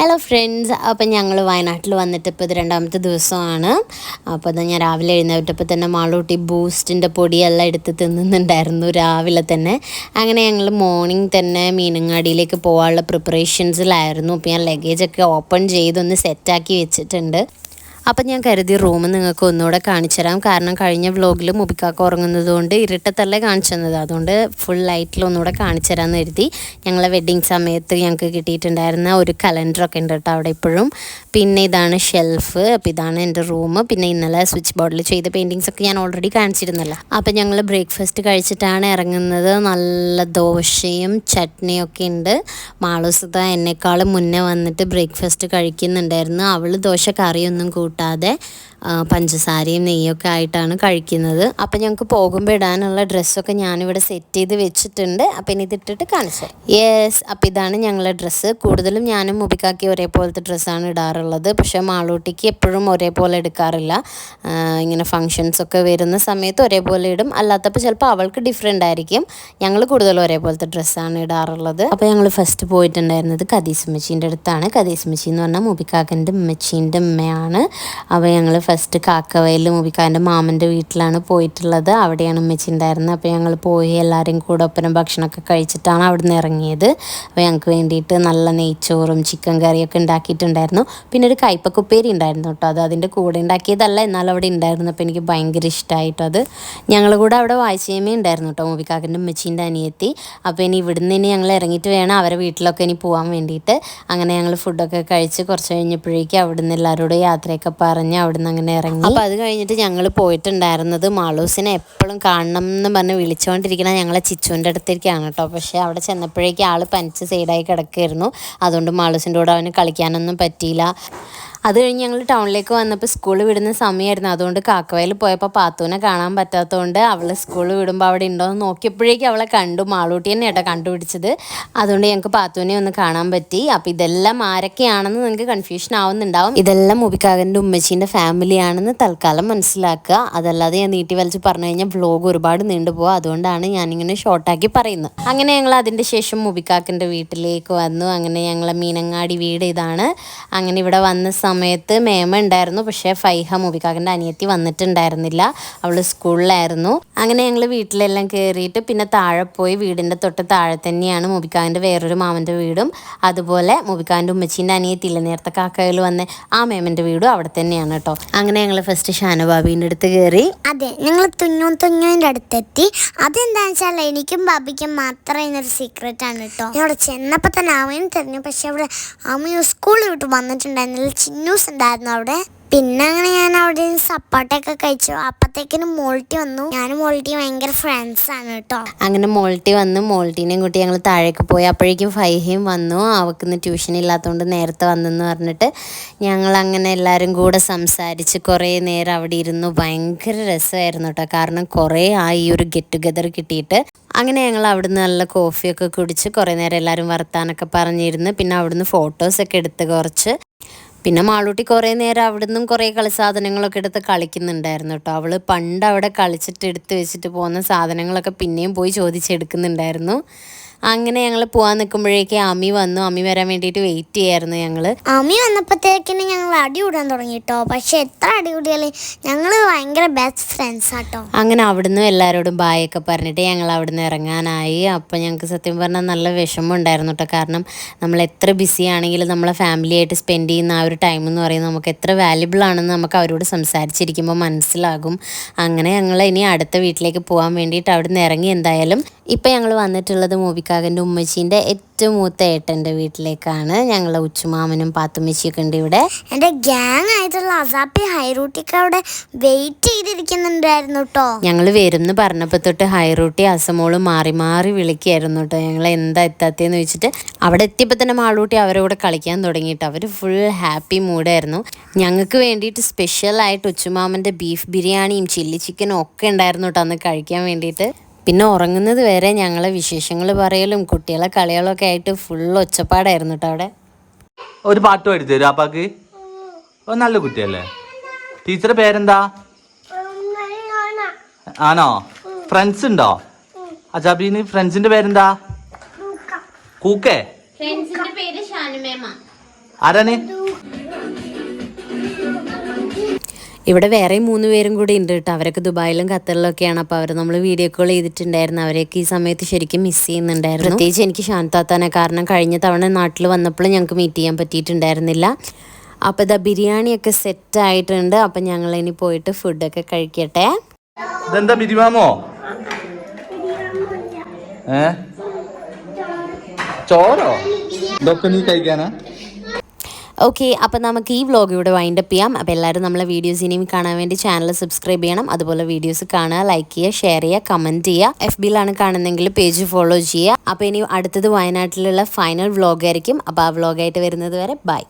Hello friends, അപ്പം ഞങ്ങൾ വയനാട്ടിൽ വന്നിട്ട് ഇപ്പോൾ ഇത് രണ്ടാമത്തെ ദിവസമാണ്. അപ്പോൾ അത് ഞാൻ രാവിലെ എഴുന്നേറ്റപ്പോൾ തന്നെ മാളൂട്ടി ബൂസ്റ്റിൻ്റെ പൊടിയെല്ലാം എടുത്ത് തിന്നുന്നുണ്ടായിരുന്നു രാവിലെ തന്നെ. അങ്ങനെ ഞങ്ങൾ മോർണിംഗ് തന്നെ മീനങ്ങാടിയിലേക്ക് പോകാനുള്ള പ്രിപ്പറേഷൻസിലായിരുന്നു. അപ്പോൾ ഞാൻ ലഗേജൊക്കെ ഓപ്പൺ ചെയ്തൊന്ന് സെറ്റാക്കി വെച്ചിട്ടുണ്ട്. അപ്പം ഞാൻ കരുതി റൂം നിങ്ങൾക്ക് ഒന്നുകൂടെ കാണിച്ചു തരാം. കാരണം കഴിഞ്ഞ വ്ലോഗിൽ മുബിക്കാക്ക ഉറങ്ങുന്നത് കൊണ്ട് ഇരുട്ടത്തല്ലേ കാണിച്ചു തന്നത്, അതുകൊണ്ട് ഫുൾ ലൈറ്റിൽ ഒന്നുകൂടെ കാണിച്ചു തരാമെന്ന് കരുതി. ഞങ്ങളെ വെഡ്ഡിങ് സമയത്ത് ഞങ്ങൾക്ക് കിട്ടിയിട്ടുണ്ടായിരുന്ന ഒരു കലണ്ടറൊക്കെ ഉണ്ട് കേട്ടോ അവിടെ ഇപ്പോഴും. പിന്നെ ഇതാണ് ഷെൽഫ്. അപ്പോൾ ഇതാണ് എൻ്റെ റൂം. പിന്നെ ഇന്നലെ സ്വിച്ച് ബോർഡിൽ ചെയ്ത പെയിൻറ്റിങ്സൊക്കെ ഞാൻ ഓൾറെഡി കാണിച്ചിരുന്നല്ലോ. അപ്പം ഞങ്ങൾ ബ്രേക്ക്ഫാസ്റ്റ് കഴിച്ചിട്ടാണ് ഇറങ്ങുന്നത്. നല്ല ദോശയും ചട്നിയും ഒക്കെ ഉണ്ട്. മാളൂസുത എന്നെക്കാളും മുന്നേ വന്നിട്ട് ബ്രേക്ക്ഫാസ്റ്റ് കഴിക്കുന്നുണ്ടായിരുന്നു. അവൾ ദോശ കറിയൊന്നും കൂട്ടാതെ പഞ്ചസാരയും നെയ്യൊക്കെ ആയിട്ടാണ് കഴിക്കുന്നത്. അപ്പം ഞങ്ങൾക്ക് പോകുമ്പോൾ ഇടാനുള്ള ഡ്രസ്സൊക്കെ ഞാനിവിടെ സെറ്റ് ചെയ്ത് വെച്ചിട്ടുണ്ട്. അപ്പം ഇനി ഇതിട്ടിട്ട് കാണിച്ചു. യെസ്, അപ്പം ഇതാണ് ഞങ്ങളുടെ ഡ്രസ്സ്. കൂടുതലും ഞാനും മുബിക്കാക്കി ഒരേപോലത്തെ ഡ്രസ്സാണ് ഇടാറുള്ളത്. പക്ഷേ മാളൂട്ടിക്ക് എപ്പോഴും ഒരേപോലെ എടുക്കാറില്ല. ഇങ്ങനെ ഫങ്ഷൻസൊക്കെ വരുന്ന സമയത്ത് ഒരേപോലെ ഇടും, അല്ലാത്തപ്പോൾ ചിലപ്പോൾ അവൾക്ക് ഡിഫറെൻ്റ് ആയിരിക്കും. ഞങ്ങൾ കൂടുതലും ഒരേപോലത്തെ ഡ്രസ്സാണ് ഇടാറുള്ളത്. അപ്പോൾ ഞങ്ങൾ ഫസ്റ്റ് പോയിട്ടുണ്ടായിരുന്നത് കദീസ് ഉമ്മച്ചീൻ്റെ അടുത്താണ്. കദീസ് ഉമ്മച്ചി എന്ന് പറഞ്ഞാൽ മുബിക്കാക്കൻ്റെ ഉമ്മച്ചീൻ്റെ ഉമ്മയാണ്. അപ്പോൾ ഞങ്ങൾ ഫസ്റ്റ് കാക്കവയൽ മുബിക്കാൻ്റെ മാമൻ്റെ വീട്ടിലാണ് പോയിട്ടുള്ളത്. അവിടെയാണ് ഉമ്മച്ചി ഉണ്ടായിരുന്നത്. അപ്പോൾ ഞങ്ങൾ പോയി എല്ലാവരും കൂടെ ഒപ്പരം ഭക്ഷണമൊക്കെ കഴിച്ചിട്ടാണ് അവിടെ നിന്ന് ഇറങ്ങിയത്. അപ്പോൾ ഞങ്ങൾക്ക് വേണ്ടിയിട്ട് നല്ല നെയ്ച്ചോറും ചിക്കൻ കറിയൊക്കെ ഉണ്ടാക്കിയിട്ടുണ്ടായിരുന്നു. പിന്നെ ഒരു കൈപ്പക്കുപ്പേരി ഉണ്ടായിരുന്നു കേട്ടോ. അത് അതിൻ്റെ കൂടെ ഉണ്ടാക്കിയതല്ല, എന്നാലും അവിടെ ഉണ്ടായിരുന്നു. അപ്പോൾ എനിക്ക് ഭയങ്കര ഇഷ്ടമായിട്ടോ അത്. ഞങ്ങൾ കൂടെ അവിടെ വായിച്ചേമേ ഉണ്ടായിരുന്നു കേട്ടോ, മുബിക്കാക്കൻ്റെ ഉമ്മച്ചീൻ്റെ അനിയത്തി. അപ്പോൾ ഇനി ഇവിടുന്ന് ഇനി ഞങ്ങൾ ഇറങ്ങിയിട്ട് വേണം അവരെ വീട്ടിലൊക്കെ ഇനി പോകാൻ വേണ്ടിയിട്ട്. അങ്ങനെ ഞങ്ങൾ ഫുഡൊക്കെ കഴിച്ച് കുറച്ച് കഴിഞ്ഞപ്പോഴേക്കും അവിടുന്ന് എല്ലാവരോടും യാത്രയൊക്കെ പറഞ്ഞ് അവിടുന്ന് അങ്ങനെ ഇറങ്ങി. അപ്പോൾ അത് കഴിഞ്ഞിട്ട് ഞങ്ങൾ പോയിട്ടുണ്ടായിരുന്നത് മാളൂസിനെ എപ്പോഴും കാണണം എന്ന് പറഞ്ഞ് വിളിച്ചുകൊണ്ടിരിക്കുന്ന ഞങ്ങളെ ചിച്ചുവിൻ്റെ അടുത്തേക്കാണ് കേട്ടോ. പക്ഷേ അവിടെ ചെന്നപ്പോഴേക്കും ആൾ പനിച്ച് സൈഡായി കിടക്കുമായിരുന്നു. അതുകൊണ്ട് മാളൂസിൻ്റെ കൂടെ അവന് കളിക്കാനൊന്നും പറ്റിയില്ല. അത് കഴിഞ്ഞ് ഞങ്ങൾ ടൗണിലേക്ക് വന്നപ്പോൾ സ്കൂൾ വിടുന്ന സമയമായിരുന്നു. അതുകൊണ്ട് കാക്കവയൽ പോയപ്പോൾ പാത്തൂനെ കാണാൻ പറ്റാത്തതുകൊണ്ട് അവൾ സ്കൂൾ വിടുമ്പോൾ അവിടെ ഉണ്ടോ എന്ന് നോക്കിയപ്പോഴേക്കും അവളെ കണ്ടു. മാളൂട്ടി തന്നെ കേട്ടോ കണ്ടുപിടിച്ചത്. അതുകൊണ്ട് ഞങ്ങൾക്ക് പാത്തൂനെ ഒന്ന് കാണാൻ പറ്റി. അപ്പോൾ ഇതെല്ലാം ആരൊക്കെയാണെന്ന് നിങ്ങൾക്ക് കൺഫ്യൂഷൻ ആവുന്നുണ്ടാവും. ഇതെല്ലാം മുബിക്കാകൻ്റെ ഉമ്മച്ചീൻ്റെ ഫാമിലിയാണെന്ന് തൽക്കാലം മനസ്സിലാക്കുക. അതല്ലാതെ ഞാൻ നീട്ടി വലിച്ച് പറഞ്ഞു കഴിഞ്ഞാൽ വ്ലോഗ് ഒരുപാട് നീണ്ടുപോകും. അതുകൊണ്ടാണ് ഞാനിങ്ങനെ ഷോർട്ടാക്കി പറയുന്നത്. അങ്ങനെ ഞങ്ങൾ അതിൻ്റെ ശേഷം മുബിക്കാക്കൻ്റെ വീട്ടിലേക്ക് വന്നു. അങ്ങനെ ഞങ്ങളെ മീനങ്ങാടി വീട് ഇതാണ്. അങ്ങനെ ഇവിടെ വന്ന സമയത്ത് മേമ ഉണ്ടായിരുന്നു. പക്ഷേ ഫൈഹ മുബിക്കാക്കൻ്റെ അനിയത്തി വന്നിട്ടുണ്ടായിരുന്നില്ല, അവൾ സ്കൂളിലായിരുന്നു. അങ്ങനെ ഞങ്ങൾ വീട്ടിലെല്ലാം കയറിയിട്ട് പിന്നെ താഴെ പോയി. വീടിൻ്റെ തൊട്ട് താഴെ തന്നെയാണ് മുബിക്കാൻ്റെ വേറൊരു മാമൻ്റെ വീടും, അതുപോലെ മുബിക്കാൻ്റെ ഉമ്മച്ചീൻ്റെ അനിയത്തിയില്ല നേരത്തെ കാക്കയിൽ വന്ന് ആ മേമൻ്റെ വീടും അവിടെ തന്നെയാണ് കേട്ടോ. അങ്ങനെ ഞങ്ങൾ ഫസ്റ്റ് ഷാനുബാബീൻ്റെ അടുത്ത് കയറി. അതെ, ഞങ്ങൾ തുന്നൂൻ്റെ അടുത്തെത്തി. അതെന്താണെന്ന് വെച്ചാൽ എനിക്കും ബാബിക്കും മാത്രം ഇതിനൊരു സീക്രട്ട് ആണ് കേട്ടോ. ഞാൻ അവിടെ ചെന്നപ്പോൾ തന്നെ അമ്മയും തരുന്നു. പക്ഷെ അവിടെ അമ്മ സ്കൂളിൽ വിട്ട് വന്നിട്ടുണ്ടായിരുന്നില്ല, ചിന്നൂസ് ഉണ്ടായിരുന്നു അവിടെ. പിന്നെ അങ്ങനെ ഞാൻ അവിടെ സപ്പാട്ടൊക്കെ കഴിച്ചു. അപ്പത്തേക്കിനും മോൾട്ടി വന്നു. ഞാനും മോൾട്ടി ഭയങ്കര ഫ്രണ്ട്സാണ് കേട്ടോ. അങ്ങനെ മോൾട്ടി വന്ന് മോൾട്ടീനെയും കൂട്ടി ഞങ്ങൾ താഴേക്ക് പോയി. അപ്പോഴേക്കും ഫൈഹയും വന്നു. അവൾക്കിന്ന് ട്യൂഷൻ ഇല്ലാത്തതുകൊണ്ട് നേരത്തെ വന്നെന്ന് പറഞ്ഞിട്ട് ഞങ്ങൾ അങ്ങനെ എല്ലാവരും കൂടെ സംസാരിച്ച് കുറേ നേരം അവിടെ ഇരുന്നു. ഭയങ്കര രസമായിരുന്നു കേട്ടോ. കാരണം കുറേ ആയി ഈ ഒരു ഗെറ്റ് ടുഗെദർ കിട്ടിയിട്ട്. അങ്ങനെ ഞങ്ങൾ അവിടുന്ന് നല്ല കോഫിയൊക്കെ കുടിച്ച് കുറേ നേരം എല്ലാവരും വർത്താനൊക്കെ പറഞ്ഞിരുന്ന്. പിന്നെ അവിടുന്ന് ഫോട്ടോസൊക്കെ എടുത്ത് കുറച്ച്. പിന്നെ മാളൂട്ടി കുറേ നേരം അവിടുന്ന് കുറേ കളി സാധനങ്ങളൊക്കെ എടുത്ത് കളിക്കുന്നുണ്ടായിരുന്നു കേട്ടോ. അവൾ പണ്ട് അവിടെ കളിച്ചിട്ട് എടുത്ത് വെച്ചിട്ട് പോകുന്ന സാധനങ്ങളൊക്കെ പിന്നെയും പോയി ചോദിച്ചെടുക്കുന്നുണ്ടായിരുന്നു. അങ്ങനെ ഞങ്ങൾ പോകാൻ നിൽക്കുമ്പോഴേക്കും അമ്മി വന്നു. അമ്മി വരാൻ വേണ്ടിയിട്ട് വെയിറ്റ് ചെയ്യായിരുന്നു ഞങ്ങൾ. അമ്മി വന്നപ്പോഴത്തേക്കിന് ഞങ്ങൾ അടി കൂടാൻ തുടങ്ങി കേട്ടോ. പക്ഷെ എത്ര അടി കൂടിയാലും ഞങ്ങൾ ഭയങ്കര ബെസ്റ്റ് ഫ്രണ്ട്സ് ആട്ടോ. അങ്ങനെ അവിടുന്ന് എല്ലാവരോടും ബായൊക്കെ പറഞ്ഞിട്ട് ഞങ്ങൾ അവിടുന്ന് ഇറങ്ങാനായി. അപ്പം ഞങ്ങൾക്ക് സത്യം പറഞ്ഞാൽ നല്ല വിഷമം ഉണ്ടായിരുന്നു കേട്ടോ. കാരണം നമ്മൾ എത്ര ബിസി ആണെങ്കിലും നമ്മളെ ഫാമിലിയായിട്ട് സ്പെൻഡ് ചെയ്യുന്ന ആ ഒരു ടൈം എന്ന് പറയുന്നത് നമുക്ക് എത്ര വാല്യുബിൾ ആണെന്ന് നമുക്ക് അവരോട് സംസാരിച്ചിരിക്കുമ്പോൾ മനസ്സിലാകും. അങ്ങനെ ഞങ്ങൾ ഇനി അടുത്ത വീട്ടിലേക്ക് പോകാൻ വേണ്ടിയിട്ട് അവിടുന്ന് ഇറങ്ങി. എന്തായാലും ഇപ്പം ഞങ്ങൾ വന്നിട്ടുള്ളത് മുബിക്കാകൻ്റെ ഉമ്മച്ചീൻ്റെ ഏറ്റവും മൂത്ത ഏട്ടൻ്റെ വീട്ടിലേക്കാണ്. ഞങ്ങളെ ഉച്ചുമാമനും പാത്തുമ്മച്ചിയൊക്കെ ഉണ്ട് ഇവിടെ. എൻ്റെ ഗ്യാങ് ആയിട്ടുള്ള അസാപ്പി ഹൈറൂട്ടിക്ക് അവിടെ വെയിറ്റ് ചെയ്തിരിക്കുന്നുണ്ടായിരുന്നു കേട്ടോ. ഞങ്ങൾ വരും എന്ന് പറഞ്ഞപ്പോൾ തൊട്ട് ഹൈറൂട്ടി അസമോളും മാറി മാറി വിളിക്കുകയായിരുന്നു കേട്ടോ. ഞങ്ങൾ എന്താ എത്താത്തതെന്ന് ചോദിച്ചിട്ട് അവിടെ എത്തിയപ്പോൾ തന്നെ മാളൂട്ടി അവരുടെ കൂടെ കളിക്കാൻ തുടങ്ങിയിട്ട് അവർ ഫുൾ ഹാപ്പി മൂഡായിരുന്നു. ഞങ്ങൾക്ക് വേണ്ടിയിട്ട് സ്പെഷ്യലായിട്ട് ഉച്ചുമാമൻ്റെ ബീഫ് ബിരിയാണിയും ചില്ലി ചിക്കനും ഒക്കെ ഉണ്ടായിരുന്നു കേട്ടോ അന്ന് കഴിക്കാൻ വേണ്ടിയിട്ട്. പിന്നെ ഉറങ്ങുന്നത് വരെ ഞങ്ങളെ വിശേഷങ്ങൾ പറയലും കുട്ടികളെ കളികളൊക്കെ ആയിട്ട് ഫുൾ ഒച്ചപ്പാടായിരുന്നു കേട്ടോ അവിടെ. ഒരു പാട്ട് പാടി തരും അപ്പാക്ക്? നല്ല കുട്ടിയല്ലേ? ടീച്ചറുടെ പേരെന്താ? ആണോ? ഫ്രണ്ട്സ് ഉണ്ടോ അജാബീന്? ഫ്രണ്ട്സിന്റെ പേരെന്താ? കൂക്കേ? ആരാണ്? ഇവിടെ വേറെ 3 പേരും കൂടി ഉണ്ട് കേട്ടോ. അവരൊക്കെ ദുബായിലും ഖത്തറിലും ഒക്കെയാണ്. അപ്പോൾ അവർ നമ്മൾ വീഡിയോ കോൾ ചെയ്തിട്ടുണ്ടായിരുന്നു. അവരെയൊക്കെ ഈ സമയത്ത് ശരിക്കും മിസ് ചെയ്യുന്നുണ്ടായിരുന്നു. പ്രത്യേകിച്ച് എനിക്ക് ശാന്താത്താനെ, കാരണം കഴിഞ്ഞ തവണ നാട്ടിൽ വന്നപ്പോൾ ഞങ്ങൾക്ക് മീറ്റ് ചെയ്യാൻ പറ്റിയിട്ടുണ്ടായിരുന്നില്ല. അപ്പോൾ ഇതാ ബിരിയാണിയൊക്കെ സെറ്റ് ആയിട്ടുണ്ട്. അപ്പം ഞങ്ങളിനി പോയിട്ട് ഫുഡൊക്കെ കഴിക്കട്ടെ. ഇതെന്താ ബിരിയാമോ? ചോറോ? ഇതൊക്കെ നീ കഴിക്കാനാ? ഓക്കെ, അപ്പോൾ നമുക്ക് ഈ വ്ലോഗ് ഇവിടെ വൈൻഡപ്പ് ചെയ്യാം. അപ്പോൾ എല്ലാവരും നമ്മളെ വീഡിയോസ് ഇനിയും കാണാൻ വേണ്ടി ചാനൽ സബ്സ്ക്രൈബ് ചെയ്യണം. അതുപോലെ വീഡിയോസ് കാണുക, ലൈക്ക് ചെയ്യുക, ഷെയർ ചെയ്യുക, കമൻറ്റ് ചെയ്യുക. FBയിലാണ് കാണുന്നതെങ്കിൽ പേജ് ഫോളോ ചെയ്യുക. അപ്പോൾ ഇനി അടുത്തത് വയനാട്ടിലുള്ള ഫൈനൽ വ്ലോഗായിരിക്കും. അപ്പോൾ ആ വ്ലോഗായിട്ട് വരുന്നത് വരെ ബൈ.